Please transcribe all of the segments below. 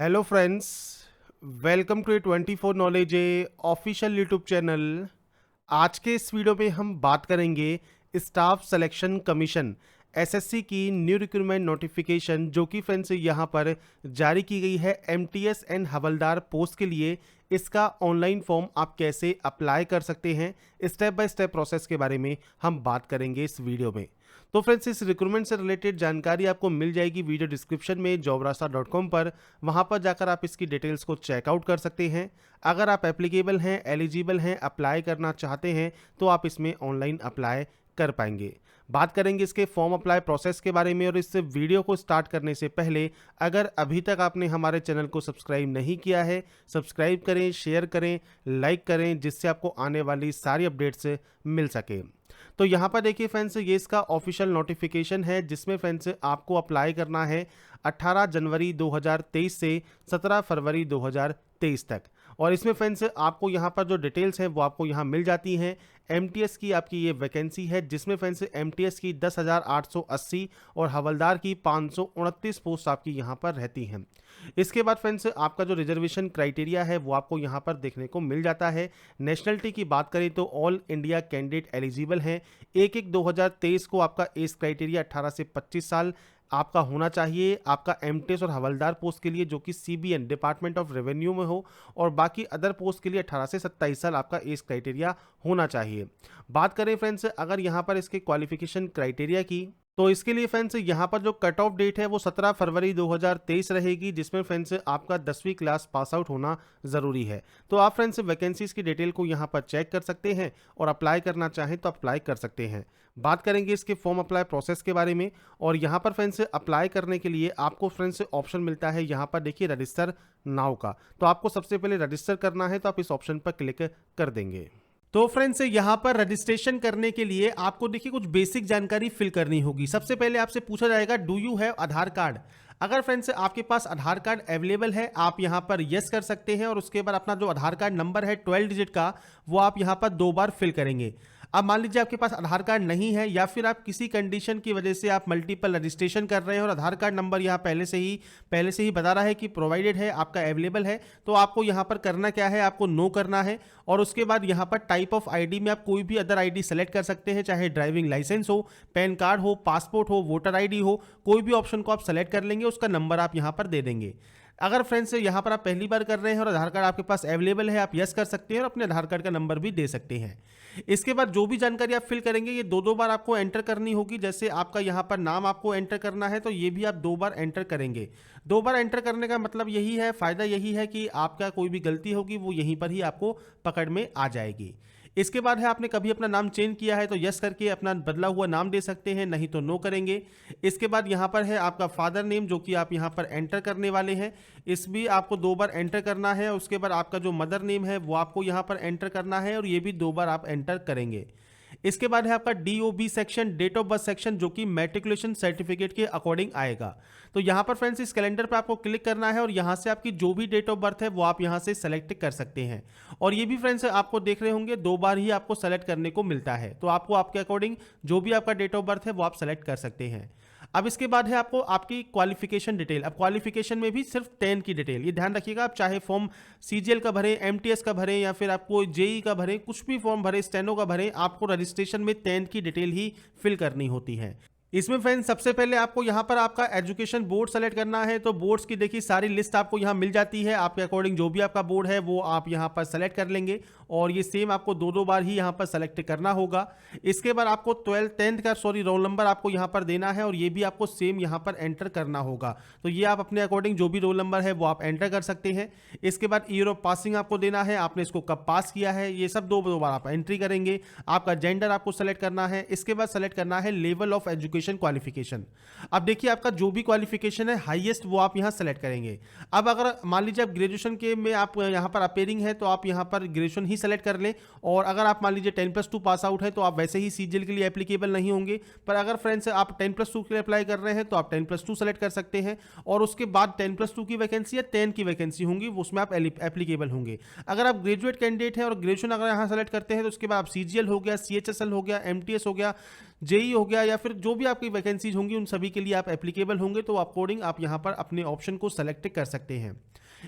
Hello friends, welcome to a 24 knowledge official YouTube channel. आज के इस वीडियो में हम बात करेंगे स्टाफ सिलेक्शन कमीशन एसएससी की न्यू रिक्रूटमेंट नोटिफिकेशन, जो कि फ्रेंड्स यहाँ पर जारी की गई है एमटीएस एंड हवलदार पोस्ट के लिए। इसका ऑनलाइन फॉर्म आप कैसे अप्लाई कर सकते हैं, स्टेप बाय स्टेप प्रोसेस के बारे में हम बात करेंगे इस वीडियो में। तो फ्रेंड्स, इस रिक्रूटमेंट से रिलेटेड जानकारी आपको मिल जाएगी वीडियो डिस्क्रिप्शन में jobrasta.com पर। वहां पर जाकर आप इसकी डिटेल्स को चेकआउट कर सकते हैं। अगर आप एप्लीकेबल हैं, एलिजिबल हैं, अप्लाई करना चाहते हैं तो आप इसमें ऑनलाइन अप्लाई कर पाएंगे। बात करेंगे इसके फॉर्म अप्लाई प्रोसेस के बारे में। और इस वीडियो को स्टार्ट करने से पहले अगर अभी तक आपने हमारे चैनल को सब्सक्राइब नहीं किया है, सब्सक्राइब करें, शेयर करें, लाइक करें, जिससे आपको आने वाली सारी अपडेट्स मिल सके। तो यहाँ पर देखिए फ्रेंड्स, ये इसका ऑफिशियल नोटिफिकेशन है जिसमें फ्रेंड्स आपको अप्लाई करना है 18 जनवरी 2023 से 17 फरवरी 2023 तक। और इसमें फ्रेंड्स आपको यहाँ पर जो डिटेल्स हैं वो आपको यहाँ मिल जाती हैं। एमटीएस की आपकी ये वैकेंसी है जिसमें फ्रेंड्स एमटीएस की 10,880 और हवलदार की 529 पोस्ट आपकी यहाँ पर रहती हैं। इसके बाद फ्रेंड्स आपका जो रिजर्वेशन क्राइटेरिया है वो आपको यहाँ पर देखने को मिल जाता है। नेशनलिटी की बात करें तो ऑल इंडिया कैंडिडेट एलिजिबल हैं। 1/1/2023 को आपका एज क्राइटेरिया 18 से 25 साल आपका होना चाहिए आपका एमटीएस और हवलदार पोस्ट के लिए, जो कि सीबीएन डिपार्टमेंट ऑफ रेवेन्यू में हो। और बाकी अदर पोस्ट के लिए 18 से 27 साल आपका एज क्राइटेरिया होना चाहिए। बात करें फ्रेंड्स अगर यहाँ पर इसके क्वालिफिकेशन क्राइटेरिया की, तो इसके लिए फ्रेंड्स यहाँ पर जो कट ऑफ डेट है वो 17 फरवरी 2023 रहेगी, जिसमें फ्रेंड्स आपका 10वीं क्लास पास आउट होना ज़रूरी है। तो आप फ्रेंड्स वैकेंसीज की डिटेल को यहाँ पर चेक कर सकते हैं और अप्लाई करना चाहें तो अप्लाई कर सकते हैं। बात करेंगे इसके फॉर्म अप्लाई प्रोसेस के बारे में। और यहाँ पर फ्रेंड्स अप्लाई करने के लिए आपको फ्रेंड्स ऑप्शन मिलता है यहाँ पर देखिए रजिस्टर नाउ का। तो आपको सबसे पहले रजिस्टर करना है, तो आप इस ऑप्शन पर क्लिक कर देंगे। तो फ्रेंड्स यहाँ पर रजिस्ट्रेशन करने के लिए आपको देखिए कुछ बेसिक जानकारी फिल करनी होगी। सबसे पहले आपसे पूछा जाएगा do you have Aadhaar card. अगर फ्रेंड्स आपके पास आधार कार्ड अवेलेबल है आप यहाँ पर यस कर सकते हैं। और उसके बाद अपना जो आधार कार्ड नंबर है 12 डिजिट का वो आप यहाँ पर 2 बार फिल करेंगे। अब मान लीजिए आपके पास आधार कार्ड नहीं है या फिर आप किसी कंडीशन की वजह से आप मल्टीपल रजिस्ट्रेशन कर रहे हैं और आधार कार्ड नंबर यहाँ पहले से ही बता रहा है कि प्रोवाइडेड है, आपका अवेलेबल है, तो आपको यहाँ पर करना क्या है, आपको नो करना है। और उसके बाद यहाँ पर टाइप ऑफ आईडी में आप कोई भी अदर आईडी सेलेक्ट कर सकते हैं, चाहे ड्राइविंग लाइसेंस हो, पैन कार्ड हो, पासपोर्ट हो, वोटर आईडी हो, कोई भी ऑप्शन को आप सेलेक्ट कर लेंगे, उसका नंबर आप यहाँ पर दे देंगे। अगर फ्रेंड्स यहाँ पर आप पहली बार कर रहे हैं और आधार कार्ड आपके पास अवेलेबल है, आप यस कर सकते हैं और अपने आधार कार्ड का नंबर भी दे सकते हैं। इसके बाद जो भी जानकारी आप फिल करेंगे ये 2 बार आपको एंटर करनी होगी। जैसे आपका यहाँ पर नाम आपको एंटर करना है तो ये भी आप 2 बार एंटर करेंगे। 2 बार एंटर करने का मतलब यही है, फ़ायदा यही है कि आपका कोई भी गलती होगी वो यहीं पर ही आपको पकड़ में आ जाएगी। इसके बाद है आपने कभी अपना नाम चेंज किया है तो यस करके अपना बदला हुआ नाम दे सकते हैं, नहीं तो नो करेंगे। इसके बाद यहाँ पर है आपका फादर नेम जो कि आप यहाँ पर एंटर करने वाले हैं, इस भी आपको 2 बार एंटर करना है। उसके बाद आपका जो मदर नेम है वो आपको यहाँ पर एंटर करना है और ये भी 2 बार आप एंटर करेंगे। इसके बाद है आपका DOB section, date of birth section, जो कि मैट्रिकुलेशन सर्टिफिकेट के अकॉर्डिंग आएगा। तो यहाँ पर फ्रेंड्स इस कैलेंडर पर आपको क्लिक करना है और यहाँ से आपकी जो भी डेट ऑफ बर्थ है वो आप यहाँ से सेलेक्ट कर सकते हैं। और ये भी फ्रेंड्स आपको देख रहे होंगे 2 बार ही आपको सेलेक्ट करने को मिलता है, तो आपको आपके अकॉर्डिंग जो भी आपका डेट ऑफ बर्थ है वो आप सेलेक्ट कर सकते हैं। अब इसके बाद है आपको आपकी क्वालिफिकेशन डिटेल। अब क्वालिफिकेशन में भी सिर्फ 10 की डिटेल, ये ध्यान रखिएगा। आप चाहे फॉर्म सीजीएल का भरें, एमटीएस का भरें या फिर आपको जेई का भरें, कुछ भी फॉर्म भरें, स्टेनो का भरें, आपको रजिस्ट्रेशन में 10 की डिटेल ही फिल करनी होती है। इसमें फ्रेंड्स सबसे पहले आपको यहाँ पर आपका एजुकेशन बोर्ड सेलेक्ट करना है। तो बोर्ड्स की देखिए सारी लिस्ट आपको यहाँ मिल जाती है, आपके अकॉर्डिंग जो भी आपका बोर्ड है वो आप यहाँ पर सेलेक्ट कर लेंगे। और ये सेम आपको 2 बार ही यहाँ पर सेलेक्ट करना होगा। इसके बाद आपको 10th का रोल नंबर आपको यहाँ पर देना है और ये भी आपको सेम यहाँ पर एंटर करना होगा। तो ये आप अपने अकॉर्डिंग जो भी रोल नंबर है वो आप एंटर कर सकते हैं। इसके बाद ईयर ऑफ पासिंग आपको देना है, आपने इसको कब पास किया है, ये सब 2 बार आप एंट्री करेंगे। आपका जेंडर आपको सेलेक्ट करना है। इसके बाद सेलेक्ट करना है लेवल ऑफ एजुकेशन क्वालिफिकेशन। अब देखिए आपका जो भी क्वालिफिकेशन है हाईएस्ट वो आप यहाँ सेलेक्ट करेंगे। अब अगर मान लीजिए आप ग्रेजुएशन के में आप यहाँ पर अपेयरिंग है तो आप यहाँ पर ग्रेजुएशन ही सेलेक्ट कर लें। और अगर आप मान लीजिए 10+2 पास आउट है तो आप वैसे ही सीजीएल के लिए एप्लीकेबल नहीं होंगे। पर अगर फ्रेंड्स आप 10+2 के लिए अप्लाई कर रहे हैं तो आप 10+2 सेलेक्ट कर सकते हैं। और उसके बाद 10+2 की वैकेंसी या 10 की वैकेंसी होंगी उसमें आप एप्लीकेबल होंगे। अगर आप ग्रेजुएट कैंडिडेट हैं और ग्रेजुएशन अगर यहाँ सेलेक्ट करते हैं तो उसके बाद आप सीजीएल हो गया, सीएचएसएल हो गया, एमटीएस हो गया, जेई हो गया या फिर जो भी आपकी वैकेंसीज होंगी उन सभी के लिए आप एप्लीकेबल होंगे, तो अकॉर्डिंग आप यहाँ पर अपने ऑप्शन को सेलेक्ट कर सकते हैं।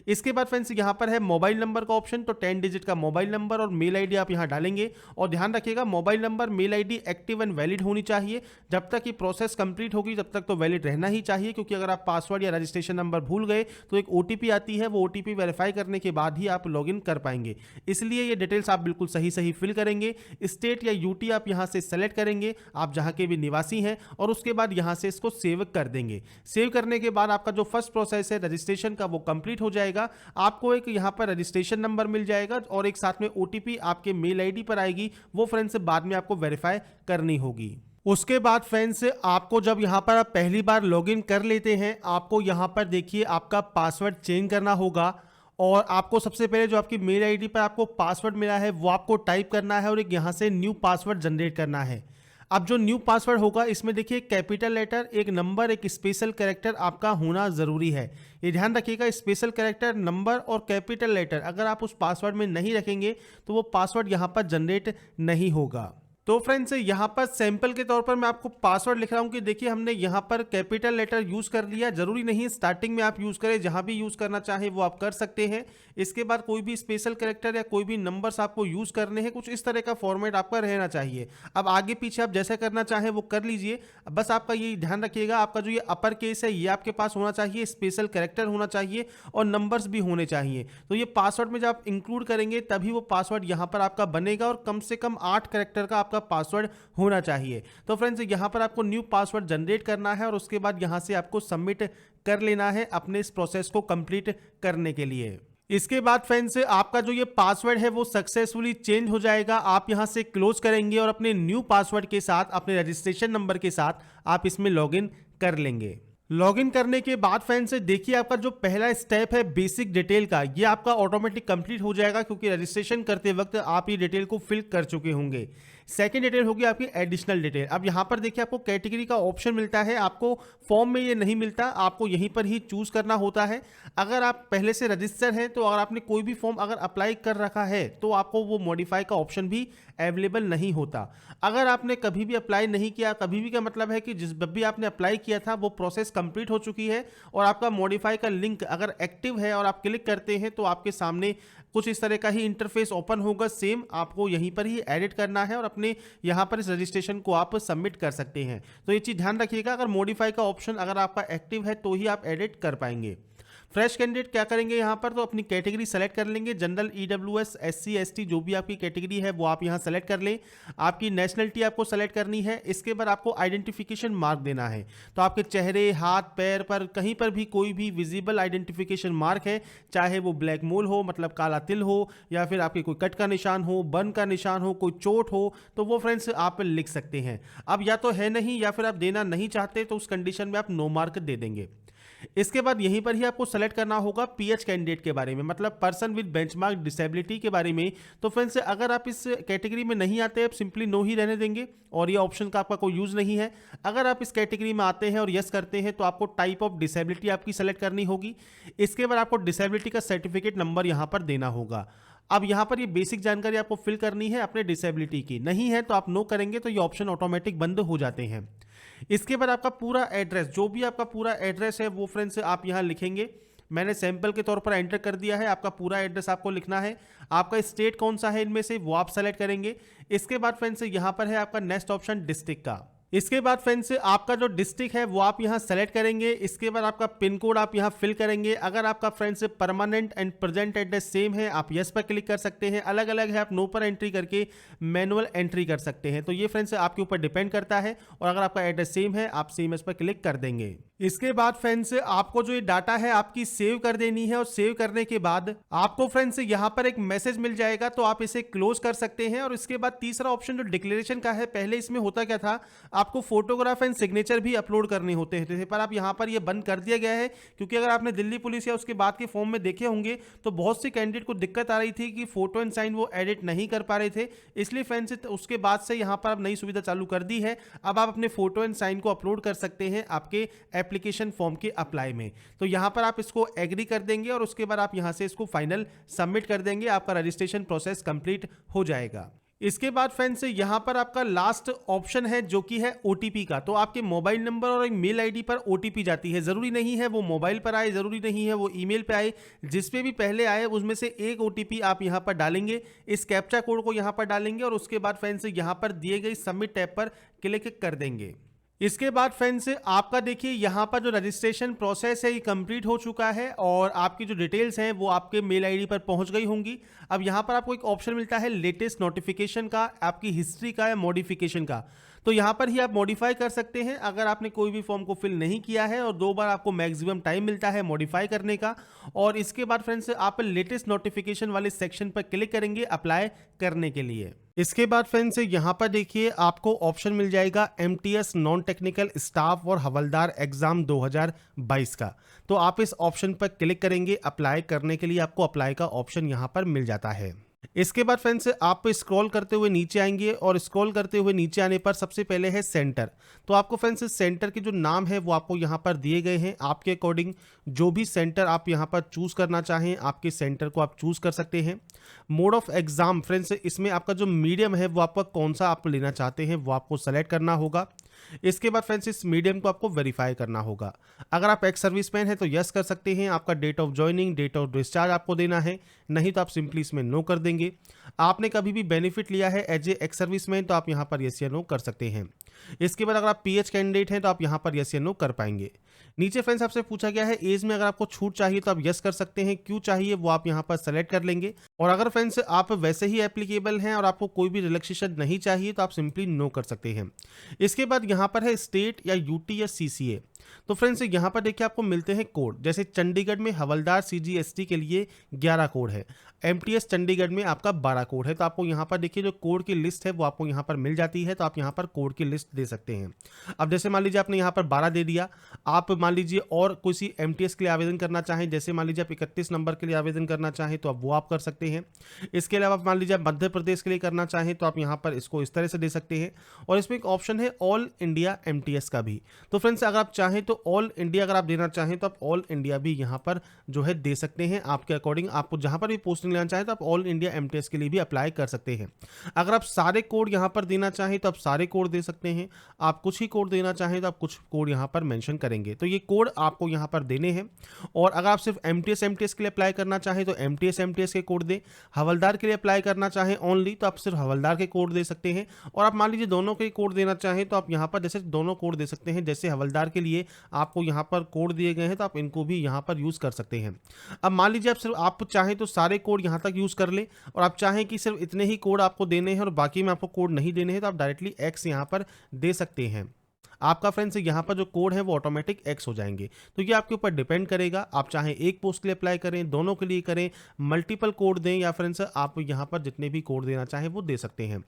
इसके बाद फ्रेंड्स यहाँ पर है मोबाइल नंबर का ऑप्शन, तो 10 डिजिट का मोबाइल नंबर और मेल आईडी आप यहाँ डालेंगे। और ध्यान रखिएगा mobile number mail ID active and valid होनी चाहिए। जब तक ये प्रोसेस कंप्लीट होगी तब तक तो वैलिड रहना ही चाहिए, क्योंकि अगर आप पासवर्ड या रजिस्ट्रेशन नंबर भूल गए तो एक ओटीपी आती है, वो ओटीपी वेरीफाई करने के बाद ही आप लॉगिन कर पाएंगे। इसलिए ये डिटेल्स आप बिल्कुल सही सही फिल करेंगे। स्टेट या यूटी आप यहाँ से सेलेक्ट करेंगे, आप जहाँ के भी निवासी हैं, और उसके बाद यहाँ से इसको सेव कर देंगे। सेव करने के बाद आपका जो फर्स्ट प्रोसेस है रजिस्ट्रेशन का वो कंप्लीट हो जाएगा। आपको एक यहाँ पर रजिस्ट्रेशन नंबर मिल जाएगा और एक साथ में ओटीपी आपके मेल आईडी पर आएगी, वो फ्रेंड्स बाद में आपको वेरीफाई करनी होगी। उसके बाद फ्रेंड्स आपको जब यहाँ पर आप पहली बार लॉगिन कर लेते हैं, आपको यहाँ पर देखिए आपका पासवर्ड चेंज करना होगा। और आपको सबसे पहले जो आपकी मेल आईडी पर आपको पासवर्ड मिला है वो आपको टाइप करना है और एक यहाँ से न्यू पासवर्ड जनरेट करना है। अब जो न्यू पासवर्ड होगा इसमें देखिए कैपिटल लेटर, एक नंबर, एक स्पेशल कैरेक्टर आपका होना ज़रूरी है। ये ध्यान रखिएगा, स्पेशल कैरेक्टर, नंबर और कैपिटल लेटर अगर आप उस पासवर्ड में नहीं रखेंगे तो वो पासवर्ड यहाँ पर जनरेट नहीं होगा। तो फ्रेंड्स यहाँ पर सैंपल के तौर पर मैं आपको पासवर्ड लिख रहा हूँ कि देखिए हमने यहाँ पर कैपिटल लेटर यूज़ कर लिया। जरूरी नहीं स्टार्टिंग में आप यूज़ करें, जहाँ भी यूज़ करना चाहे वो आप कर सकते हैं। इसके बाद कोई भी स्पेशल कैरेक्टर या कोई भी नंबर्स आपको यूज़ करने हैं, कुछ इस तरह का फॉर्मेट आपका रहना चाहिए। अब आगे पीछे आप जैसा करना चाहें वो कर लीजिए। बस आपका ये ध्यान रखिएगा, आपका जो ये अपर केस है ये आपके पास होना चाहिए, स्पेशल कैरेक्टर होना चाहिए और नंबर्स भी होने चाहिए। तो ये पासवर्ड में जब आप इंक्लूड करेंगे तभी वो पासवर्ड यहाँ पर आपका बनेगा और कम से कम 8 कैरेक्टर का आपका पासवर्ड होना चाहिए। तो फ्रेंड्स यहां पर आपको न्यू पासवर्ड जनरेट करना है और उसके बाद यहां से आपको सबमिट कर लेना है अपने इस प्रोसेस को कंप्लीट करने के लिए। इसके बाद फ्रेंड्स आपका जो ये पासवर्ड है वो सक्सेसफुली चेंज हो जाएगा। आप यहां से क्लोज करेंगे और अपने न्यू पासवर्ड के साथ, अपने रजिस्ट्रेशन नंबर के साथ आप इसमें लॉगिन कर लेंगे। लॉगिन करने के बाद फ्रेंड्स देखिए आपका जो पहला स्टेप है बेसिक डिटेल का, ये आपका ऑटोमेटिक कंप्लीट हो जाएगा, क्योंकि रजिस्ट्रेशन करते वक्त आप ये डिटेल को फिल कर चुके होंगे। सेकंड डिटेल होगी आपकी एडिशनल डिटेल। अब यहाँ पर देखिए आपको कैटेगरी का ऑप्शन मिलता है, आपको फॉर्म में ये नहीं मिलता, आपको यहीं पर ही चूज करना होता है। अगर आप पहले से रजिस्टर हैं तो अगर आपने कोई भी फॉर्म अगर अप्लाई कर रखा है तो आपको वो मॉडिफाई का ऑप्शन भी अवेलेबल नहीं होता। अगर आपने कभी भी अप्लाई नहीं किया, कभी भी का मतलब है कि जब भी आपने अप्लाई किया था वो प्रोसेस कंप्लीट हो चुकी है और आपका मॉडिफाई का लिंक अगर एक्टिव है और आप क्लिक करते हैं तो आपके सामने कुछ इस तरह का ही इंटरफेस ओपन होगा। सेम आपको यहीं पर ही एडिट करना है और अपने यहाँ पर इस रजिस्ट्रेशन को आप सबमिट कर सकते हैं। तो ये चीज़ ध्यान रखिएगा, अगर मॉडिफाई का ऑप्शन अगर आपका एक्टिव है तो ही आप एडिट कर पाएंगे। फ्रेश कैंडिडेट क्या करेंगे यहाँ पर, तो अपनी कैटेगरी सेलेक्ट कर लेंगे। जनरल, ईडब्ल्यूएस, एससी, एसटी जो भी आपकी कैटेगरी है वो आप यहाँ सेलेक्ट कर लें। आपकी नेशनलिटी आपको सेलेक्ट करनी है। इसके बाद आपको आइडेंटिफिकेशन मार्क देना है, तो आपके चेहरे, हाथ, पैर पर कहीं पर भी कोई भी विजिबल आइडेंटिफिकेशन मार्क है, चाहे वो ब्लैक मोल हो मतलब काला तिल हो, या फिर आपके कोई कट का निशान हो, बर्न का निशान हो, कोई चोट हो, तो वो फ्रेंड्स आप लिख सकते हैं। अब या तो है नहीं या फिर आप देना नहीं चाहते तो उस कंडीशन में आप नो मार्क दे देंगे। इसके बाद यहीं पर ही आपको सेलेक्ट करना होगा पीएच कैंडिडेट के बारे में, मतलब पर्सन विद बेंचमार्क डिसेबिलिटी के बारे में। तो फ्रेंड्स अगर आप इस कैटेगरी में नहीं आते आप सिंपली नो ही रहने देंगे और ये ऑप्शन का आपका कोई यूज नहीं है। अगर आप इस कैटेगरी में आते हैं और यस करते हैं तो आपको टाइप ऑफ डिसेबिलिटी आपकी सेलेक्ट करनी होगी। इसके बाद आपको डिसेबिलिटी का सर्टिफिकेट नंबर यहाँ पर देना होगा। अब यहाँ पर ये बेसिक जानकारी आपको फिल करनी है अपने डिसेबिलिटी की, नहीं है तो आप नो करेंगे तो ये ऑप्शन ऑटोमेटिक बंद हो जाते हैं। इसके बाद आपका पूरा एड्रेस, जो भी आपका पूरा एड्रेस है वो फ्रेंड्स आप यहाँ लिखेंगे। मैंने सैंपल के तौर पर एंटर कर दिया है, आपका पूरा एड्रेस आपको लिखना है। आपका स्टेट कौन सा है इनमें से वो आप सेलेक्ट करेंगे। इसके बाद फ्रेंड्स यहाँ पर है आपका नेक्स्ट ऑप्शन डिस्ट्रिक्ट का। इसके बाद फ्रेंड्स आपका जो डिस्ट्रिक्ट है वो आप यहाँ सेलेक्ट करेंगे। इसके बाद आपका पिन कोड आप यहाँ फिल करेंगे। अगर आपका friends permanent and present address same है आप यस पर क्लिक कर सकते हैं, अलग अलग है आप नो पर एंट्री करके मैनुअल एंट्री कर सकते हैं। तो ये फ्रेंड्स आपके ऊपर डिपेंड करता है, और अगर आपका एड्रेस सेम है आप सेम इस पर क्लिक कर देंगे। इसके बाद फ्रेंड्स आपको जो ये डाटा है आपकी सेव कर देनी है, और सेव करने के बाद आपको फ्रेंड्स यहाँ पर एक मैसेज मिल जाएगा तो आप इसे क्लोज कर सकते हैं। और इसके बाद तीसरा ऑप्शन जो डिक्लेरेशन का है, पहले इसमें होता क्या था, आपको फोटोग्राफ एंड सिग्नेचर भी अपलोड करने होते थे, पर आप यहाँ पर ये बंद कर दिया गया है, क्योंकि अगर आपने दिल्ली पुलिस या उसके बाद के फॉर्म में देखे होंगे तो बहुत सी कैंडिडेट को दिक्कत आ रही थी कि फोटो एंड साइन वो एडिट नहीं कर पा रहे थे। इसलिए फ्रेंड्स उसके बाद से यहाँ पर अब नई सुविधा चालू कर दी है, अब आप अपने फोटो एंड साइन को अपलोड कर सकते हैं आपके एप्लीकेशन फॉर्म के अप्लाई में। तो यहां पर आप इसको एग्री कर देंगे और उसके बाद आप यहां से इसको फाइनल सबमिट कर देंगे, आपका रजिस्ट्रेशन प्रोसेस कंप्लीट हो जाएगा। इसके बाद फ्रेंड्स यहाँ पर आपका लास्ट ऑप्शन है जो कि है ओटीपी का। तो आपके मोबाइल नंबर और एक मेल आईडी पर ओटीपी जाती है। ज़रूरी नहीं है वो मोबाइल पर आए, ज़रूरी नहीं है वो ईमेल पे आए, जिस पे भी पहले आए उसमें से एक ओटीपी आप यहाँ पर डालेंगे। इस कैप्चा कोड को यहाँ पर डालेंगे और उसके बाद फ्रेंड्स यहाँ पर दिए गई सबमिट टैब पर क्लिक कर देंगे। इसके बाद फ्रेंड्स आपका देखिए यहाँ पर जो रजिस्ट्रेशन प्रोसेस है ये कंप्लीट हो चुका है और आपकी जो डिटेल्स हैं वो आपके मेल आईडी पर पहुंच गई होंगी। अब यहाँ पर आपको एक ऑप्शन मिलता है लेटेस्ट नोटिफिकेशन का, आपकी हिस्ट्री का या मॉडिफिकेशन का। तो यहाँ पर ही आप मॉडिफाई कर सकते हैं अगर आपने कोई भी फॉर्म को फिल नहीं किया है, और 2 बार आपको मैक्सिमम टाइम मिलता है मॉडिफाई करने का। और इसके बाद फ्रेंड्स आप लेटेस्ट नोटिफिकेशन वाले सेक्शन पर क्लिक करेंगे अप्लाई करने के लिए। इसके बाद फ्रेंड्स यहाँ पर देखिए आपको ऑप्शन मिल जाएगा एमटीएस नॉन टेक्निकल स्टाफ और हवलदार एग्जाम 2022 का। तो आप इस ऑप्शन पर क्लिक करेंगे अप्लाई करने के लिए, आपको अप्लाई का ऑप्शन यहाँ पर मिल जाता है। इसके बाद फ्रेंड्स आप स्क्रॉल करते हुए नीचे आएंगे और स्क्रॉल करते हुए नीचे आने पर सबसे पहले है सेंटर। तो आपको फ्रेंड्स सेंटर के जो नाम है वो आपको यहाँ पर दिए गए हैं। आपके अकॉर्डिंग जो भी सेंटर आप यहाँ पर चूज करना चाहें आपके सेंटर को आप चूज कर सकते हैं। मोड ऑफ एग्जाम फ्रेंड्स इसमें आपका जो मीडियम है वो आपका कौन सा आप लेना चाहते हैं वो आपको सेलेक्ट करना होगा। इसके बाद फ्रेंड्स इस मीडियम को आपको वेरीफाई करना होगा। अगर आप एक्स सर्विसमैन हैं तो यस कर सकते हैं, आपका date of joining, date of discharge आपको देना है, नहीं तो आप सिंपली इसमें नो कर देंगे। आपने कभी भी बेनिफिट लिया है एज ए एक्स सर्विसमैन तो आप यहाँ पर यस या नो कर सकते हैं। इसके बाद अगर आप पीएच कैंडिडेट हैं तो आप यहाँ पर यस या नो कर पाएंगे। नीचे फ्रेंड्स आपसे पूछा गया है एज में अगर आपको छूट चाहिए तो आप यस कर सकते हैं, क्यों चाहिए वो आप यहाँ पर सेलेक्ट कर लेंगे। और अगर फ्रेंड्स आप वैसे ही एप्लीकेबल हैं और आपको कोई भी रिलैक्सेशन नहीं चाहिए तो आप सिंपली नो कर सकते हैं। इसके बाद यहाँ पर है स्टेट या यूटी या सीसीए। तो फ्रेंड्स यहाँ पर देखिए आपको मिलते हैं कोड, जैसे चंडीगढ़ में हवलदार सीजीएसटी के लिए 11 कोड है, एमटीएस चंडीगढ़ में आपका 12 कोड है। तो आपको यहाँ पर देखिए जो कोड की लिस्ट है वो आपको यहाँ पर मिल जाती है, तो आप यहाँ पर कोड की लिस्ट दे सकते हैं। अब जैसे मान लीजिए आपने यहाँ पर 12 दे दिया, आप मान लीजिए और किसी एमटीएस के लिए आवेदन करना चाहें, जैसे मान लीजिए आप 31 नंबर के लिए आवेदन करना चाहें तो आप वो आप कर सकते हैं। इसके अलावा मान लीजिए आप मध्य प्रदेश के लिए करना चाहें तो आप यहाँ पर इसको इस तरह से दे सकते हैं। और इसमें एक ऑप्शन है ऑल इंडिया एमटीएस का भी। तो फ्रेंड्स अगर आप चाहें तो ऑल इंडिया अगर आप देना चाहें तो आप ऑल इंडिया भी यहाँ पर जो है दे सकते हैं। आपके अकॉर्डिंग आपको जहाँ पर भी पोस्टिंग लेना चाहें तो आप ऑल इंडिया एमटीएस के लिए भी अप्लाई कर सकते हैं। अगर आप सारे कोड यहाँ पर देना चाहें तो आप सारे कोड दे सकते हैं, आप कुछ ही कोड देना चाहें तो आप कुछ कोड यहाँ पर मेंशन करेंगे। तो ये कोड आपको यहाँ पर देने हैं। और अगर आप सिर्फ एमटीएस के लिए अप्लाई करना चाहें तो एमटीएस के कोड दें, हवलदार के लिए अप्लाई करना चाहें ओनली तो आप सिर्फ हवलदार के कोड दे सकते हैं। और आप मान लीजिए दोनों के कोड देना चाहें तो आप यहाँ पर जैसे दोनों कोड दे सकते हैं, जैसे हवलदार के लिए आपको यहाँ पर कोड दिए गए हैं तो आप इनको भी यहाँ पर यूज़ कर सकते हैं। अब मान लीजिए आप चाहें तो सारे कोड यहाँ तक यूज़ कर लें, और आप चाहें कि सिर्फ इतने ही कोड आपको देने हैं और बाकी में आपको कोड नहीं देने हैं तो आप डायरेक्टली एक्स यहाँ पर दे सकते हैं। आपका फ्रेंड्स यहाँ पर जो कोड है वो ऑटोमेटिक एक्स हो जाएंगे। तो ये आपके ऊपर डिपेंड करेगा, आप चाहें एक पोस्ट के लिए अप्लाई करें, दोनों के लिए करें, मल्टीपल कोड दें, या फ्रेंड्स आप यहाँ पर जितने भी कोड देना चाहें वो दे सकते हैं।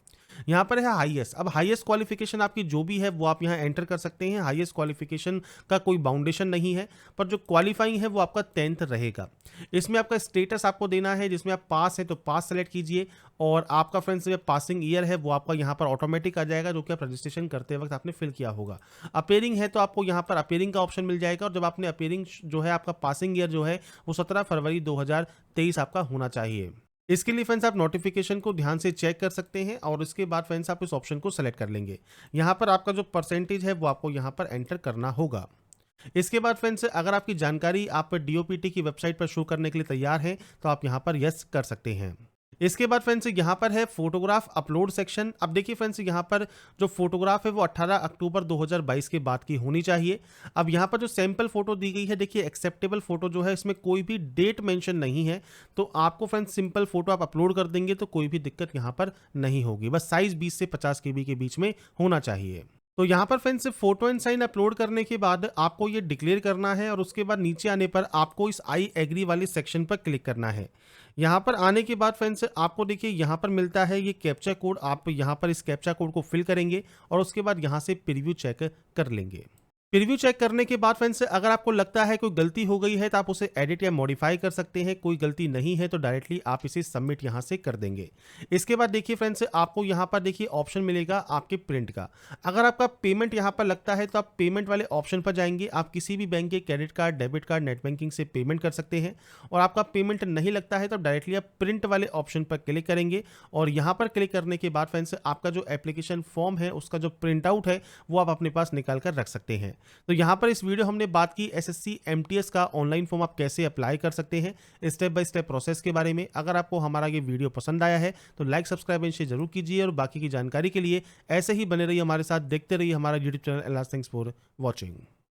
यहाँ पर है हाईएस्ट। अब हाईएस्ट क्वालिफिकेशन आपकी जो भी है वो आप यहाँ एंटर कर सकते हैं। हाईएस्ट क्वालिफिकेशन का कोई बाउंडेशन नहीं है, पर जो क्वालिफाइंग है वो आपका 10th रहेगा। इसमें आपका स्टेटस आपको देना है, जिसमें आप पास है तो पास सेलेक्ट कीजिए, और आपका फ्रेंड्स जो पासिंग ईयर है वो आपका यहाँ पर ऑटोमेटिक आ जाएगा, जो कि आप रजिस्ट्रेशन करते वक्त आपने फिल किया होगा। अपेयरिंग है तो आपको यहाँ पर अपेयरिंग का ऑप्शन मिल जाएगा, और जब आपने अपेयरिंग जो है आपका पासिंग ईयर जो है वो 17 फरवरी 2023 आपका होना चाहिए। इसके लिए फ्रेंड्स आप नोटिफिकेशन को ध्यान से चेक कर सकते हैं, और इसके बाद फ्रेंड्स आप इस ऑप्शन को सेलेक्ट कर लेंगे। यहाँ पर आपका जो परसेंटेज है वो आपको यहाँ पर एंटर करना होगा। इसके बाद फ्रेंड्स अगर आपकी जानकारी आप डीओपीटी की वेबसाइट पर शो करने के लिए तैयार हैं तो आप यहाँ पर यस कर सकते हैं। इसके बाद फ्रेंड्स यहाँ पर है फोटोग्राफ अपलोड सेक्शन। अब देखिए फ्रेंड्स यहाँ पर जो फोटोग्राफ है वो 18 अक्टूबर 2022 के बाद की होनी चाहिए। अब यहाँ पर जो सैंपल फोटो दी गई है, देखिए एक्सेप्टेबल फोटो जो है इसमें कोई भी डेट मेंशन नहीं है, तो आपको फ्रेंड्स सिंपल फोटो आप अपलोड कर देंगे तो कोई भी दिक्कत यहाँ पर नहीं होगी। बस साइज 20 से 50 KB के बीच में होना चाहिए। तो यहाँ पर friends photo and sign upload करने के बाद आपको ये डिक्लेयर करना है, और उसके बाद नीचे आने पर आपको इस आई एग्री वाले सेक्शन पर क्लिक करना है। यहाँ पर आने के बाद फ्रेंड्स आपको देखिए यहाँ पर मिलता है ये कैप्चा कोड। आप यहाँ पर इस कैप्चा कोड को फिल करेंगे और उसके बाद यहाँ से प्रीव्यू चेक कर लेंगे। प्रीव्यू चेक करने के बाद फ्रेंड्स अगर आपको लगता है कोई गलती हो गई है तो आप उसे एडिट या मॉडिफाई कर सकते हैं। कोई गलती नहीं है तो डायरेक्टली आप इसे सबमिट यहां से कर देंगे। इसके बाद देखिए फ्रेंड्स आपको यहां पर देखिए ऑप्शन मिलेगा आपके प्रिंट का। अगर आपका पेमेंट यहां पर लगता है तो आप पेमेंट वाले ऑप्शन पर जाएंगे। आप किसी भी बैंक के credit card, debit card, net banking से पेमेंट कर सकते हैं। और आपका पेमेंट नहीं लगता है तो डायरेक्टली आप प्रिंट वाले ऑप्शन पर क्लिक करेंगे। और यहां पर क्लिक करने के बाद फ्रेंड्स आपका जो एप्लीकेशन फॉर्म है उसका जो प्रिंट आउट है वो आप अपने पास निकाल कर रख सकते हैं। तो यहाँ पर इस वीडियो हमने बात की एसएससी एमटीएस का ऑनलाइन फॉर्म आप कैसे अप्लाई कर सकते हैं, स्टेप बाय स्टेप प्रोसेस के बारे में। अगर आपको हमारा ये वीडियो पसंद आया है तो लाइक, सब्सक्राइब एंड शेयर जरूर कीजिए। और बाकी की जानकारी के लिए ऐसे ही बने रहिए हमारे साथ, देखते रहिए हमारा YouTube channel. Thanks for watching.